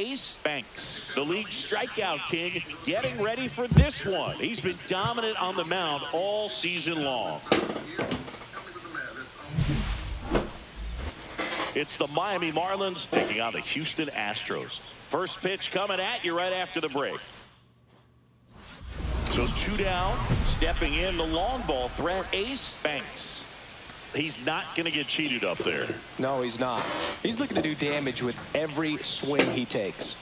Ace Banks, the league strikeout king, getting ready for this one. He's been dominant on the mound all season long. It's the Miami Marlins taking on the Houston Astros. First pitch coming at you right after the break. So 2 down, stepping in the long ball threat, Ace Banks. He's not going to get cheated up there. No, he's not. He's looking to do damage with every swing he takes.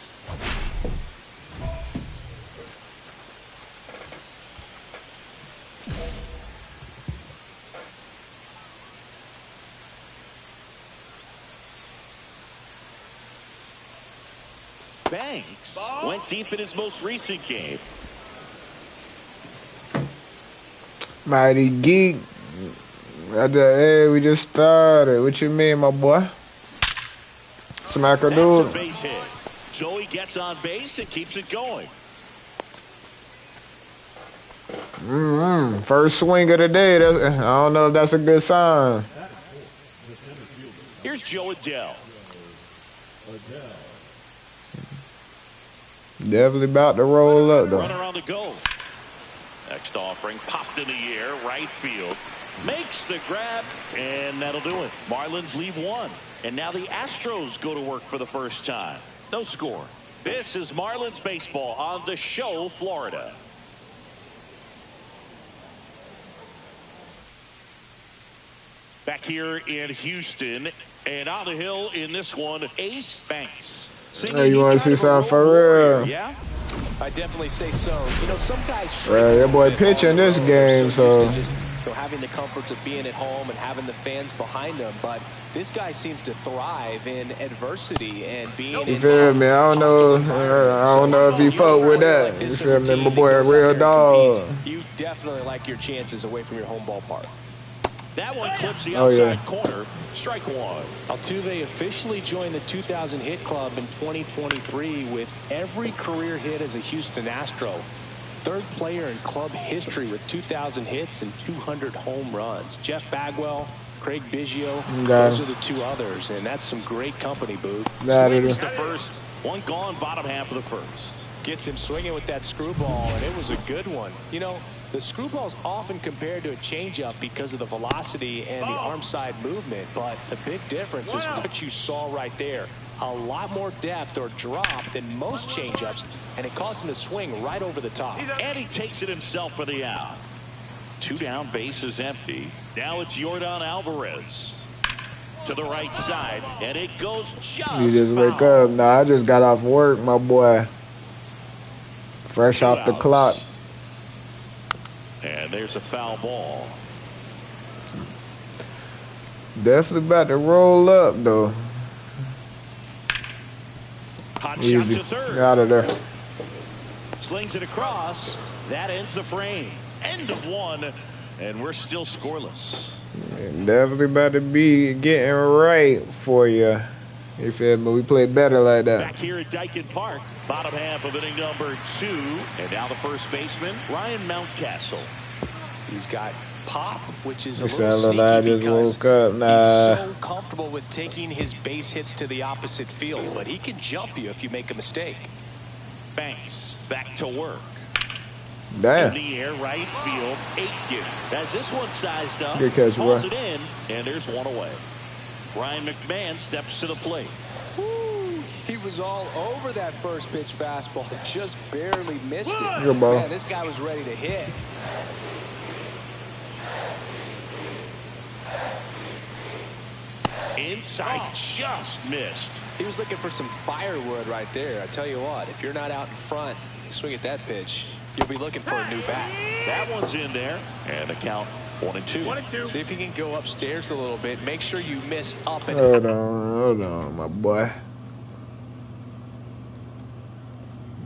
Banks went deep in his most recent game. Mighty Geek. Hey, we just started. What you mean, my boy? Smack a dude. That's a base hit. Joey gets on base and keeps it going. First swing of the day. I don't know if that's a good sign. Here's Joe Adele. Definitely about to roll up, though. Runner on the go. Next offering popped in the air, right field. Makes the grab, and that'll do it. Marlins leave 1. And now the Astros go to work for the first time. No score. This is Marlins baseball on the show, Florida. Back here in Houston, and on the hill in this one, Ace Banks. Hey, you want to see something for real? Yeah, I definitely say so. You know, some guys. That boy pitching this game, so. Having the comforts of being at home and having the fans behind them, but this guy seems to thrive in adversity and being. You feel me? I don't know if he fuck with that. You feel me? My boy, a real dog. You definitely like your chances away from your home ballpark. That one clips the outside corner. Strike 1. Altuve officially joined the 2,000 hit club in 2023 with every career hit as a Houston Astro. 3rd player in club history with 2,000 hits and 200 home runs. Jeff Bagwell, Craig Biggio, those are the 2 others, and that's some great company, Boog. Swings the first. 1 gone, bottom half of the first. Gets him swinging with that screwball, and it was a good one. You know, the screwball's often compared to a changeup because of the velocity and the arm side movement, but the big difference is what you saw right there. A lot more depth or drop than most changeups, and it caused him to swing right over the top. And he takes it himself for the out. 2 down, base is empty. Now it's Yordan Alvarez to the right side, and it goes just. You just wake up. Nah, I just got off work, my boy. Fresh off the clock. And there's a foul ball. Definitely about to roll up, though. Hot Easy. shot to third. Out of there. Slings it across. That ends the frame. End of 1, and we're still scoreless. Definitely about to be getting right for you. You feel me? We play better like that. Back here at Dyken Park, bottom half of inning number 2, and now the first baseman, Ryan Mountcastle. He's got pop, which is a little little sneaky just because woke up. he's so comfortable with taking his base hits to the opposite field, but he can jump you if you make a mistake. Banks back to work. Damn. In the air, right field, Aiken. As this one sized up, good catch, calls it in, and there's 1 away. Ryan McMahon steps to the plate. Woo, he was all over that first pitch fastball, just barely missed it. Good ball. Man, this guy was ready to hit. Inside, just missed. He was looking for some firewood right there. I tell you what, if you're not out in front, you swing at that pitch, you'll be looking for a new bat. That one's in there, and the count 1-2. See if you can go upstairs a little bit. Make sure you miss up and Hold on, my boy.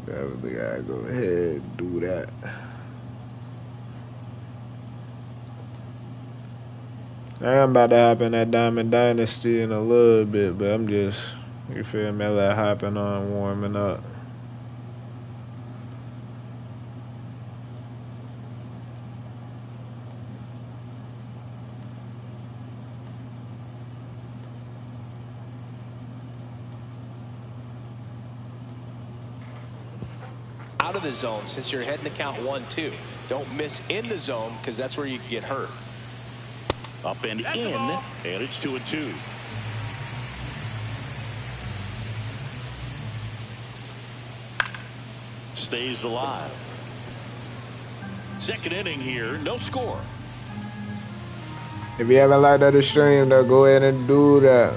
Definitely gotta go ahead and do that. I'm about to hop in that Diamond Dynasty in a little bit, but I'm just, you feel me, like hopping on, warming up. out of the zone since you're heading to count 1-2. Don't miss in the zone because that's where you can get hurt. Up and in, and it's 2-2. Stays alive. Second inning here, no score. If you haven't liked that stream, though, go ahead and do that.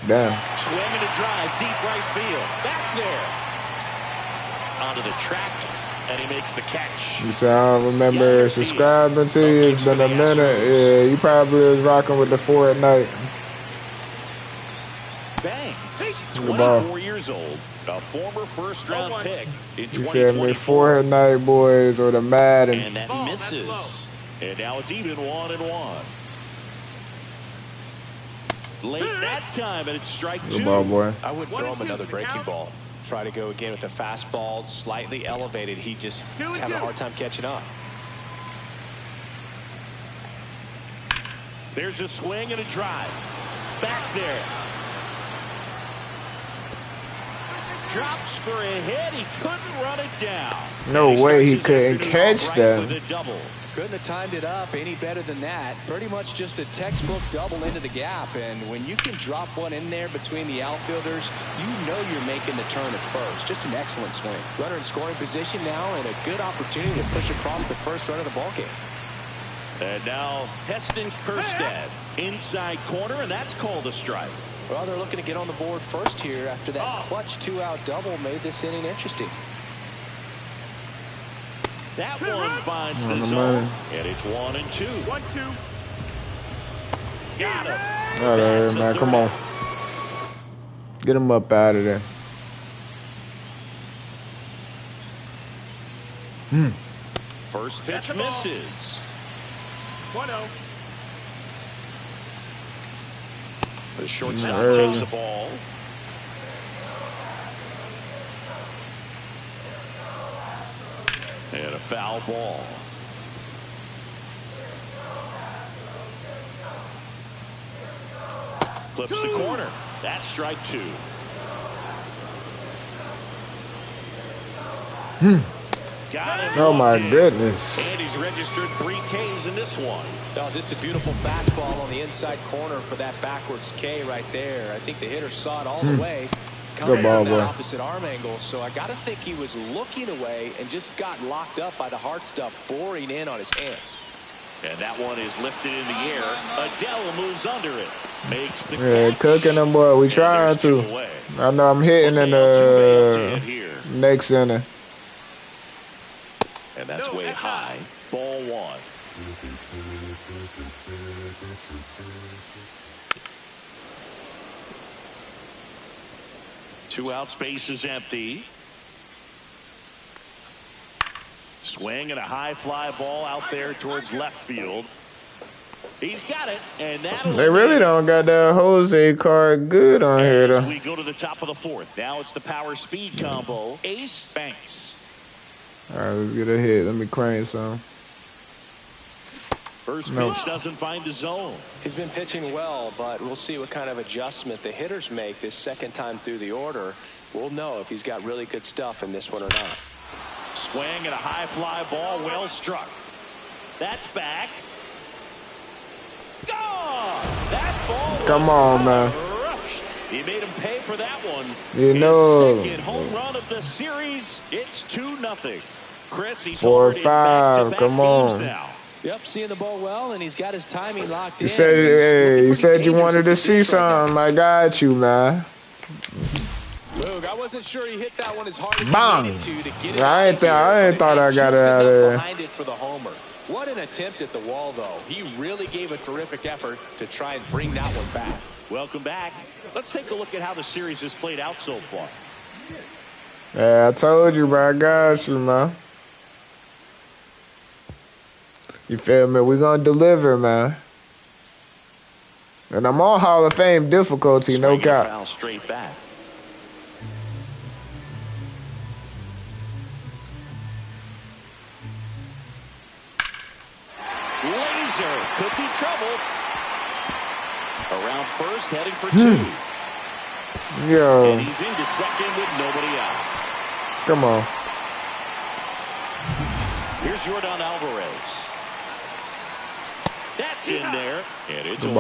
Damn. Swinging a drive, deep right field. Back there. Onto the track, and he makes the catch. You say I don't remember subscribing to you. It's been a minute. Yeah, you probably was rocking with the 4 at night. Banks, 24 years old, a former first-round pick in 2024. Me 4 at night, boys, or the Madden. And that misses. And now it's even 1-1. Late that time, and it's strike 2. Good ball, boy. I would throw him another breaking ball. Try to go again with the fastball, slightly elevated. He just is having a hard time catching up. There's a swing and a drive. Back there. Drops for a hit. He couldn't run it down. No way he couldn't catch that. Couldn't have timed it up any better than that. Pretty much just a textbook double into the gap. And when you can drop one in there between the outfielders, you know you're making the turn at first. Just an excellent swing. Runner in scoring position now, and a good opportunity to push across the first run of the ballgame. And now Heston Kjerstad inside corner, and that's called a strike. Well, they're looking to get on the board first here after that clutch 2-out double made this inning interesting. That one finds the zone, and it's 1-2. 1-2. Got him. All right, man, come on. Get him up out of there. First pitch misses. 1-0. The shortstop takes the ball. And a foul ball. Clips the corner. That's strike 2. Got him. Oh my goodness. And he's registered 3 Ks in this one. Oh, just a beautiful fastball on the inside corner for that backwards K right there. I think the hitter saw it all the way. Coming from that opposite arm angle, so I got to think he was looking away and just got locked up by the hard stuff boring in on his hands. And that one is lifted in the air. Adele moves under it. Makes the catch. Cooking them, boy. We trying to. I know I'm hitting in the next inning. And that's way high. Ball 1. Two outs, base is empty. Swing and a high fly ball out there towards left field. He's got it, and that'll. They really don't got that Jose card good on here, though. We go to the top of the 4th. Now it's the power speed combo. Ace Banks. All right, let's get a hit. Let me crank some. First pitch doesn't find the zone. He's been pitching well, but we'll see what kind of adjustment the hitters make this second time through the order. We'll know if he's got really good stuff in this one or not. Swing and a high fly ball, well struck. That's back. Gone! That ball. Come on, man. Rushed. He made him pay for that one. You know. His second home run of the series. It's 2-0. Chris, he's 4-5. Come on. Now. Yep, seeing the ball well, and he's got his timing locked in. You said you wanted to see something. I got you, man. Look, I wasn't sure he hit that one as hard as Bang. he needed to get it. I ain't thought I got it out of there. Behind it for the homer. What an attempt at the wall, though. He really gave a terrific effort to try and bring that one back. Welcome back. Let's take a look at how the series has played out so far. Yeah, I told you, bro. I got you, man. You feel me? We're going to deliver, man. And I'm on Hall of Fame difficulty, no cap. Foul straight back. Laser could be trouble. Around first, heading for 2. Yo. And he's into second with nobody out. Come on. Here's Yordan Alvarez. That's in there, and it's a 1.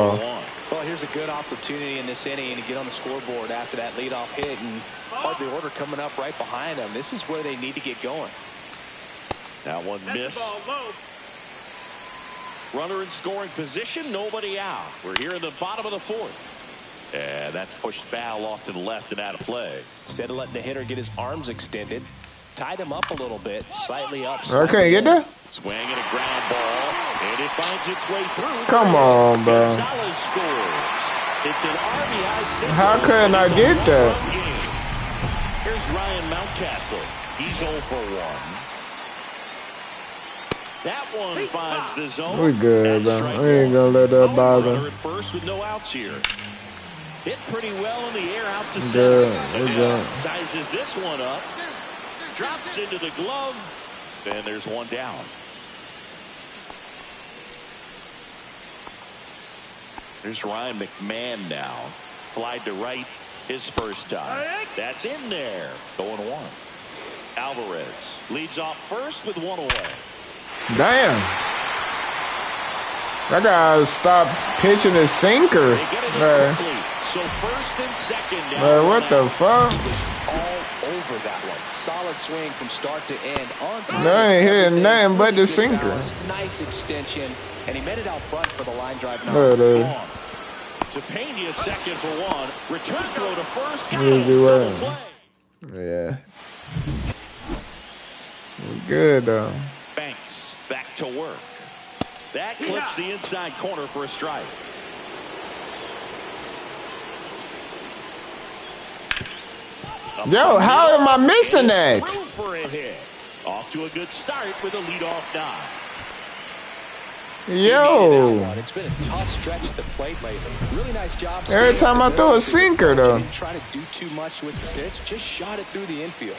Well, here's a good opportunity in this inning to get on the scoreboard after that leadoff hit, and hardly order coming up right behind them. This is where they need to get going. That one missed. Runner in scoring position, nobody out. We're here in the bottom of the 4th. And that's pushed foul off to the left and out of play. Instead of letting the hitter get his arms extended, tied him up a little bit, slightly up. Okay, get that. Swing and a ground ball, and it finds its way through. Come on, bro. Gonzalez scores. It's an RBI single. How couldn't I get that? Here's Ryan Mountcastle. He's 0 for 1. That one finds the zone. We good, bro. We ain't gonna let that bother. Runner at first with no outs here. Hit pretty well in the air out to center. Sizes this one up. Drops into the glove. And there's one down. There's Ryan McMahon now. Flied to right his first time. That's in there. 0-1. Alvarez leads off first with 1 away. Damn. That guy stopped pitching his sinker. So first and second down. Man, what the fuck? He was all over that one. Solid swing from start to end. On time. No, ain't hitting nothing but the sinker. Nice extension, and he made it out front for the line drive. To Pena at second for 1. Return throw to first. Double play. Yeah. We're good though. Banks back to work. That clips the inside corner for a strike. Yo, how am I missing that? For a hit. Off to a good start with a leadoff dive. Yo. It's been a tough stretch at the plate lately. Really nice job. Every time I throw a sinker though. Didn't try to do too much with the pitch. Just shot it through the infield.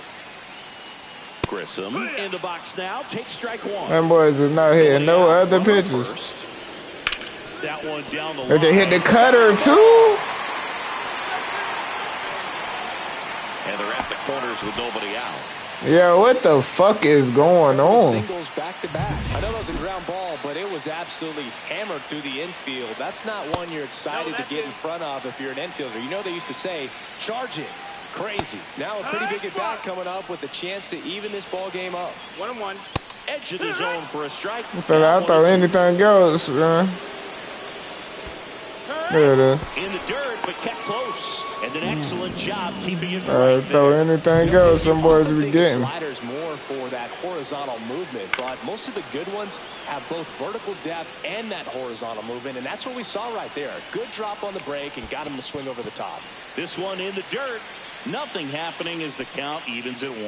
Grissom in the box now. Takes strike 1. Them boys is not hitting no other pitches. That one down the line. If they hit the cutter too. And they're at the corners with nobody out. Yeah, what the fuck is going on? Singles back to back. I know that was a ground ball, but it was absolutely hammered through the infield. That's not one you're excited to get in front of if you're an infielder. You know they used to say, charge it. Crazy. Now a pretty big at bat coming up with a chance to even this ball game up. 1-1. Edge of the zone for a strike. I thought anything goes, man. There it is. In the dirt, but kept close. And an excellent job keeping it right. Throw anything goes, some boys be getting. Sliders more for that horizontal movement, but most of the good ones have both vertical depth and that horizontal movement, and that's what we saw right there. Good drop on the break and got him to swing over the top. This one in the dirt. Nothing happening as the count evens at 1.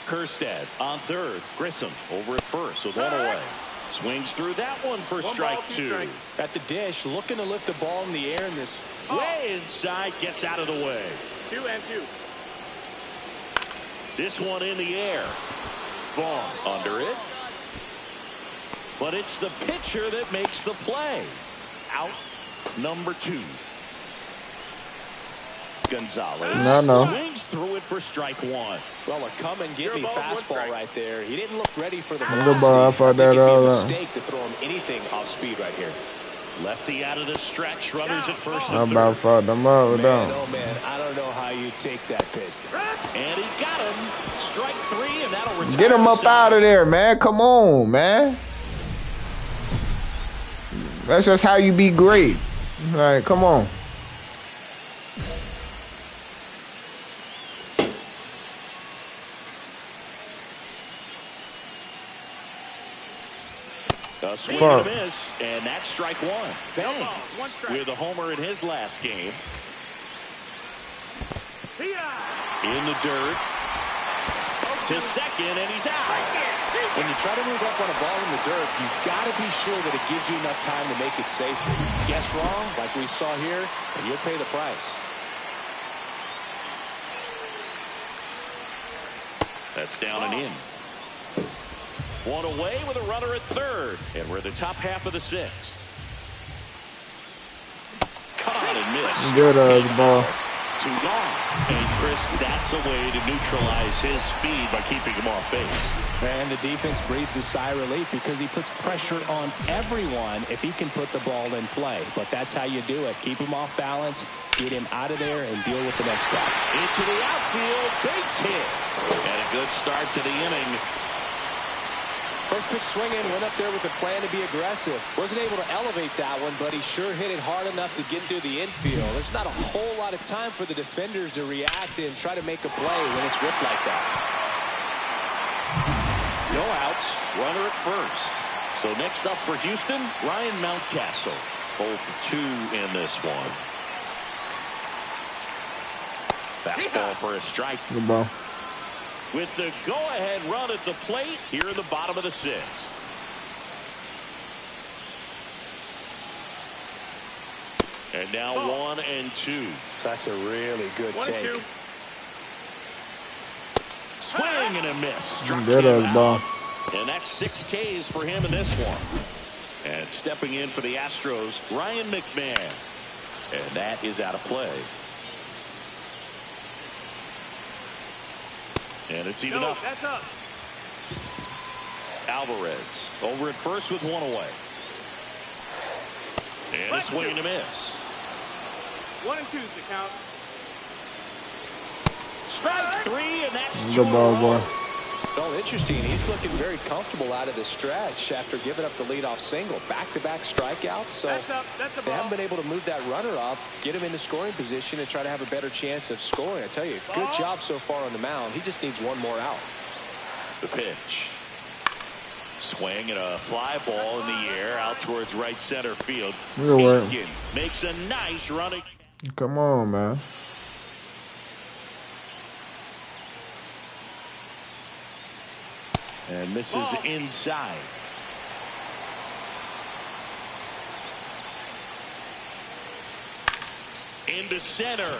Kerstead on third. Grissom over at first with 1 away. Swings through that one for strike 2. At the dish, looking to lift the ball in the air in this. Way inside, gets out of the way. 2-2. This one in the air. Vaughn under it. But it's the pitcher that makes the play. Out number 2. Gonzalez swings through it for strike 1. Well, a come and get me fastball right there. He didn't look ready for the Good ball. I thought that all out. Mistake to throw him anything off speed right here. Lefty out of the stretch. Runners at first and I'm about fucked them up. Man, oh man, I don't know how you take that pitch. And he got him. Strike 3, and that'll retire. Get him up out of there, man. Come on, man. That's just how you be great. Like, come on. A swing and a miss, and that's strike 1. Banks with a homer in his last game. In the dirt. To second, and he's out. When you try to move up on a ball in the dirt, you've got to be sure that it gives you enough time to make it safely. Guess wrong, like we saw here, and you'll pay the price. That's down and in. 1 away with a runner at third. And we're in the top half of the 6th. Caught and missed. Good ball. 2 gone. And Chris, that's a way to neutralize his speed by keeping him off base. And the defense breathes a sigh of relief because he puts pressure on everyone if he can put the ball in play. But that's how you do it. Keep him off balance, get him out of there, and deal with the next guy. Into the outfield, base hit. And a good start to the inning. First pitch swinging, went up there with a plan to be aggressive. Wasn't able to elevate that one, but he sure hit it hard enough to get through the infield. There's not a whole lot of time for the defenders to react and try to make a play when it's ripped like that. No outs, runner at first. So next up for Houston, Ryan Mountcastle. 0 for 2 in this one. Fastball for a strike. Good ball. With the go-ahead run at the plate here in the bottom of the 6th. And now 1 and 2. That's a really good take. 1-2. Swing and a miss. Struck Good him as ball. out. And that's 6 Ks for him in this one. And stepping in for the Astros, Ryan McMahon. And that is out of play. And it's even up. That's up. Alvarez over at first with 1 away. And a swing and a miss. 1 and 2's the count. Strike 3, and that's 2 Good in a ball, row. boy. Well, interesting. He's looking very comfortable out of the stretch after giving up the leadoff single. Back-to-back strikeouts. So That's up. That's the they haven't ball. been able to move that runner up, get him into scoring position, and try to have a better chance of scoring. I tell you, good job so far on the mound. He just needs 1 more out. The pitch. Swing and a fly ball in the air out towards right center field. Good work. Aiken makes a nice running. Come on, man. And misses inside. Into center.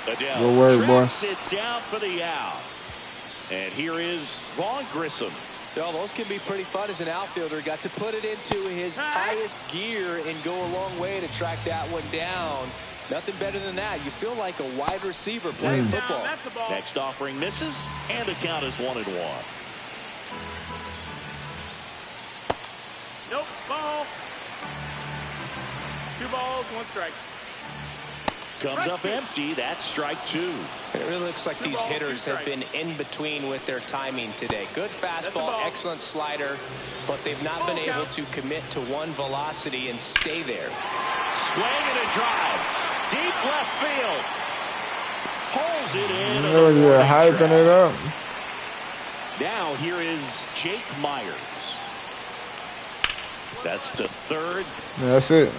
Adele Good work, boy. tracks it down for the out. And here is Vaughn Grissom. Well, those can be pretty fun as an outfielder. Got to put it into his highest gear and go a long way to track that one down. Nothing better than that. You feel like a wide receiver playing football. That's the ball. Next offering misses, and the count is 1-1. Nope. Ball. 2 balls, 1 strike. Comes up empty. That's strike 2. And it really looks like these hitters have been in between with their timing today. Good fastball, excellent slider, but they've not been able to commit to one velocity and stay there. Swing and a drive. Deep left field. Pulls it in. Oh, yeah, hyping it up. Now here is Jake Myers. That's to third. That's it.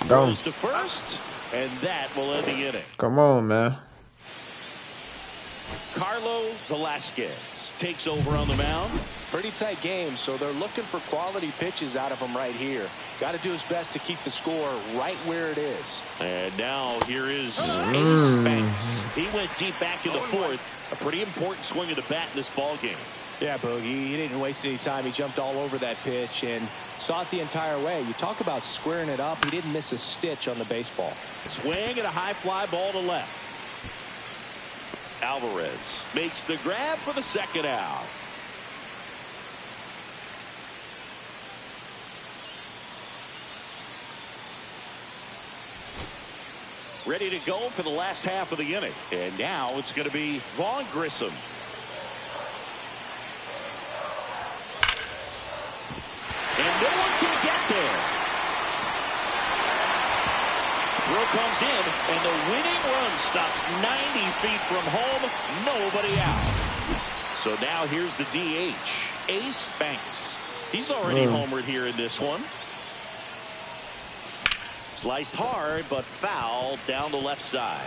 Go. Goes to first. And that will end the inning. Come on, man. Carlo Velasquez takes over on the mound. Pretty tight game, so they're looking for quality pitches out of him right here. Got to do his best to keep the score right where it is. And now here is Ace Banks. He went deep back in the 4th. A pretty important swing of the bat in this ball game. Yeah, Boogie, he didn't waste any time. He jumped all over that pitch and saw it the entire way. You talk about squaring it up. He didn't miss a stitch on the baseball. Swing and a high fly ball to left. Alvarez makes the grab for the 2nd out. Ready to go for the last half of the inning. And now it's going to be Vaughn Grissom. And no one can get there. Throw comes in, and the winning run stops 90 feet from home. Nobody out. So now here's the DH, Ace Banks. He's already homered here in this one. Sliced hard, but foul down the left side.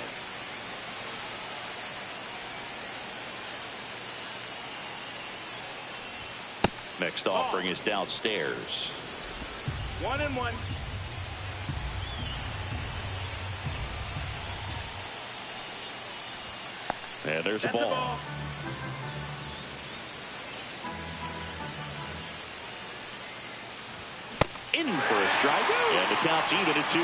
Next offering is downstairs. 1-1. And there's a That's ball. In for a strike, and the count's even at 2.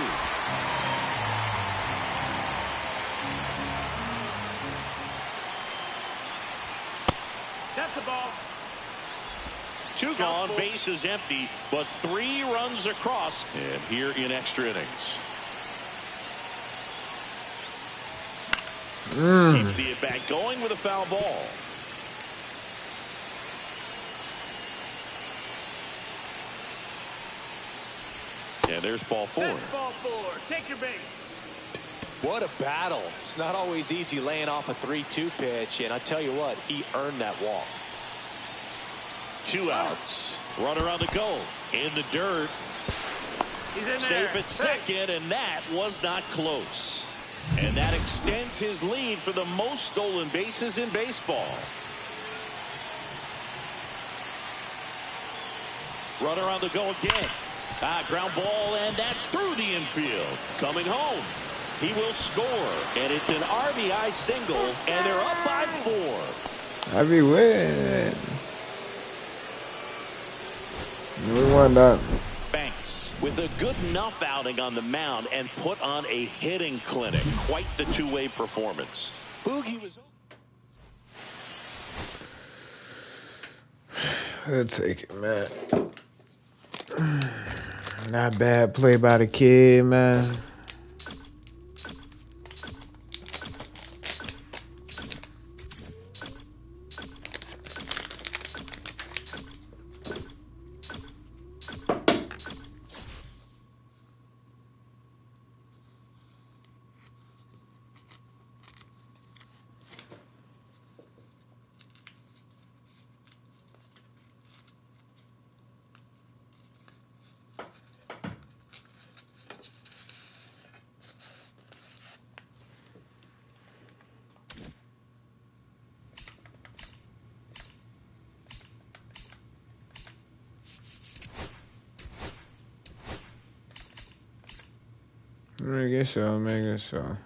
That's a ball. 2 gone, bases empty, but 3 runs across, and here in extra innings. Keeps the at-bat going with a foul ball. And there's ball 4. That's ball 4. Take your base. What a battle. It's not always easy laying off a 3-2 pitch, and I tell you what, he earned that walk. 2 outs. Runner on the go. In the dirt. He's in there. Safe at second, and that was not close. And that extends his lead for the most stolen bases in baseball. Runner on the go again. Ground ball, and that's through the infield. Coming home. He will score, and it's an RBI single, and they're up by 4. Happy win. We won that. Banks with a good enough outing on the mound and put on a hitting clinic. Quite the two-way performance. Boogie was. I'll take it, man. Not bad play by the kid, man. I guess so, I guess so.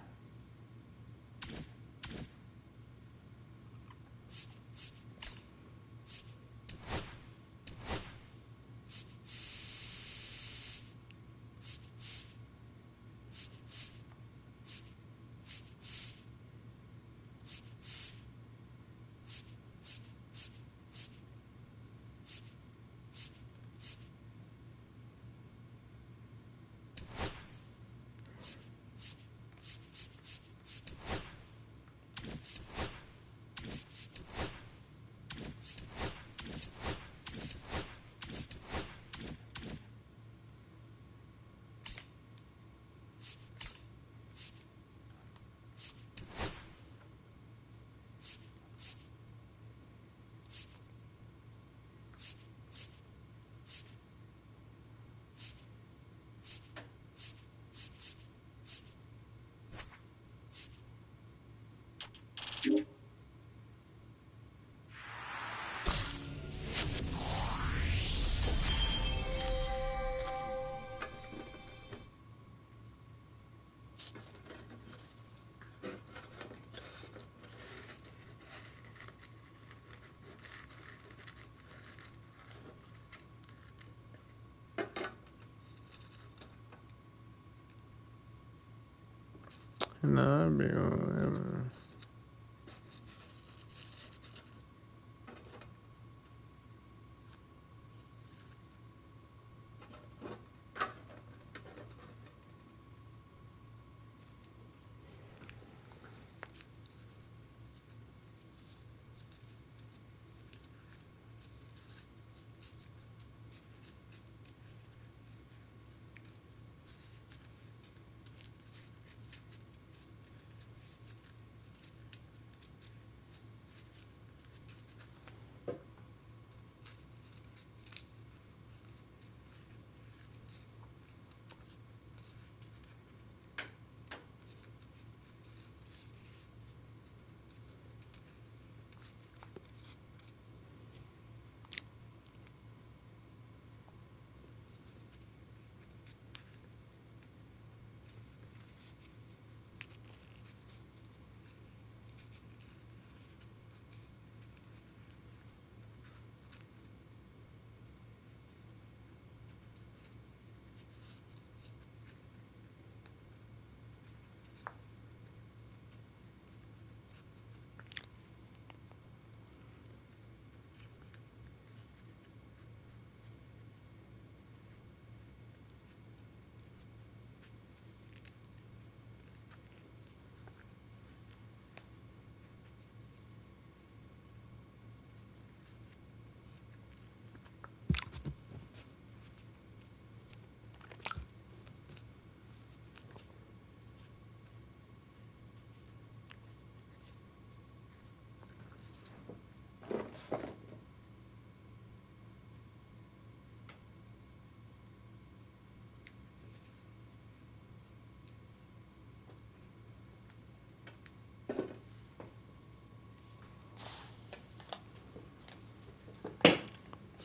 Nah, I'd be on.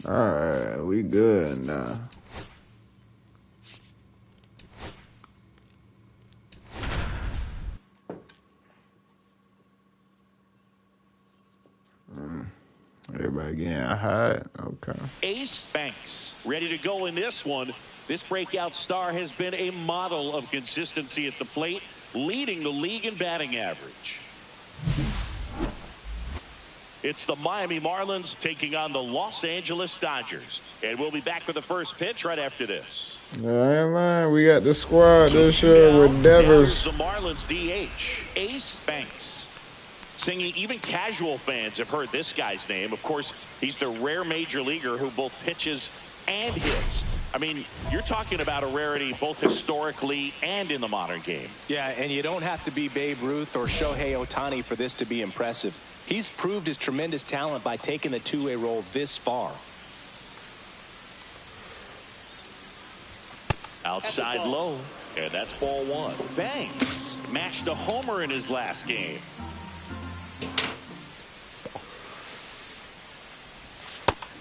Alright, we good now. Everybody getting hot. Okay. Ace Banks ready to go in this one. This breakout star has been a model of consistency at the plate, leading the league in batting average. It's the Miami Marlins taking on the Los Angeles Dodgers. And we'll be back with the first pitch right after this. I ain't lying. We got the squad this year with Devers. The Marlins DH, Ace Banks. Singing, even casual fans have heard this guy's name. Of course, he's the rare major leaguer who both pitches and hits. I mean, you're talking about a rarity both historically and in the modern game. Yeah, and you don't have to be Babe Ruth or Shohei Ohtani for this to be impressive. He's proved his tremendous talent by taking the two-way role this far. Outside low, and that's ball one. Banks matched a homer in his last game.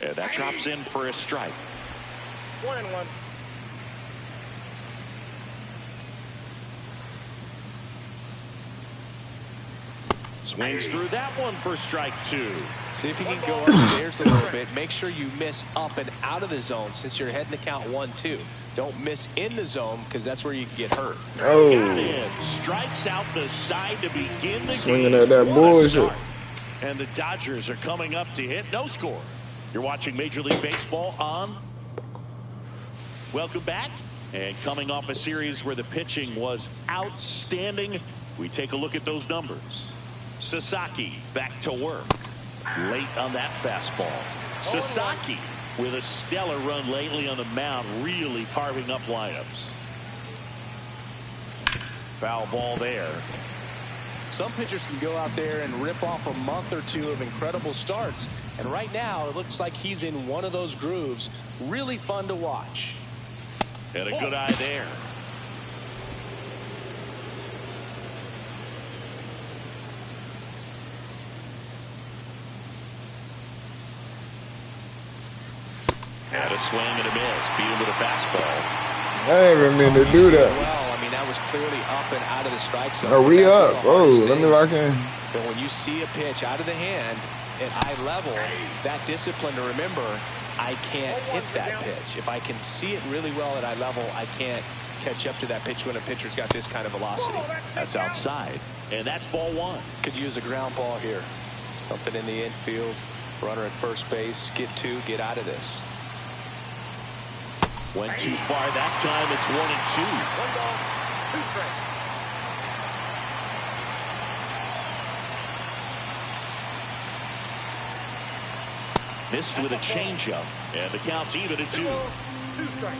And that drops in for a strike. 1-1. Swings through that one for strike two. See if you can go upstairs a little bit. Make sure you miss up and out of the zone since you're heading to count 1-2. Don't miss in the zone because that's where you can get hurt. Oh. Got in. Strikes out the side to begin the Swinging game. at that bullshit. And the Dodgers are coming up to hit no score. You're watching Major League Baseball on. Welcome back. And coming off a series where the pitching was outstanding, we take a look at those numbers. Sasaki back to work. Late on that fastball. Sasaki with a stellar run lately on the mound, really carving up lineups. Foul ball there. Some pitchers can go out there and rip off a month or two of incredible starts. And right now, it looks like he's in one of those grooves. Really fun to watch. And a good eye there. Had a swing and a miss. Beat him with a fastball. I ain't even mean to do that. Well, I mean, that was clearly up and out of the strike zone. Are we up? Oh, let me lock in. But when you see a pitch out of the hand at high level, that discipline to remember, I can't hit that pitch. If I can see it really well at high level, I can't catch up to that pitch when a pitcher's got this kind of velocity. That's outside. And that's ball one. Could use a ground ball here. Something in the infield. Runner at first base. Get two. Get out of this. Went too far that time. It's 1-2. 1 ball, 2 strikes. Missed with a changeup. And the count's even at 2. 2 strikes.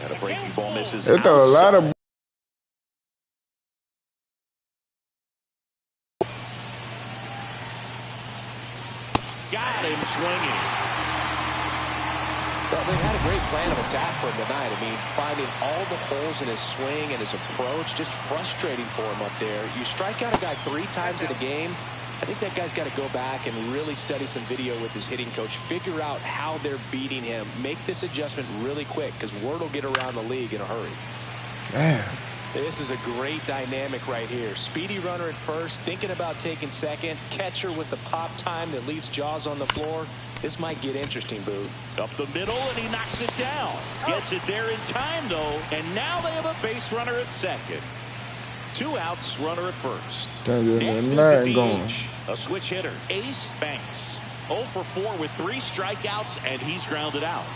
And a breaking ball misses. They throw a lot of. Got him swinging. Well, they had a great plan of attack for him tonight. I mean, finding all the holes in his swing and his approach, just frustrating for him up there. You strike out a guy 3 times in a game, I think that guy's got to go back and really study some video with his hitting coach, figure out how they're beating him, make this adjustment really quick because word will get around the league in a hurry. Damn. This is a great dynamic right here. Speedy runner at first, thinking about taking second. Catcher with the pop time that leaves Jaws on the floor. This might get interesting, Boo. Up the middle, and he knocks it down. Gets it there in time, though, and now they have a base runner at second. 2 outs, runner at first. Next is the DH, a switch hitter, Ace Banks. 0 for 4 with 3 strikeouts, and he's grounded out.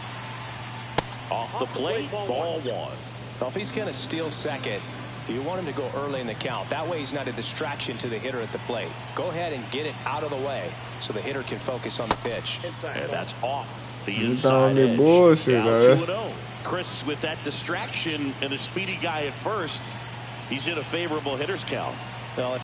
Off the plate, ball 1. Well, if he's going to steal second, you want him to go early in the count. That way he's not a distraction to the hitter at the plate. Go ahead and get it out of the way so the hitter can focus on the pitch. And that's off the inside edge. Bullshit, down 2-0. Chris, with that distraction and a speedy guy at first, he's in a favorable hitter's count. Well,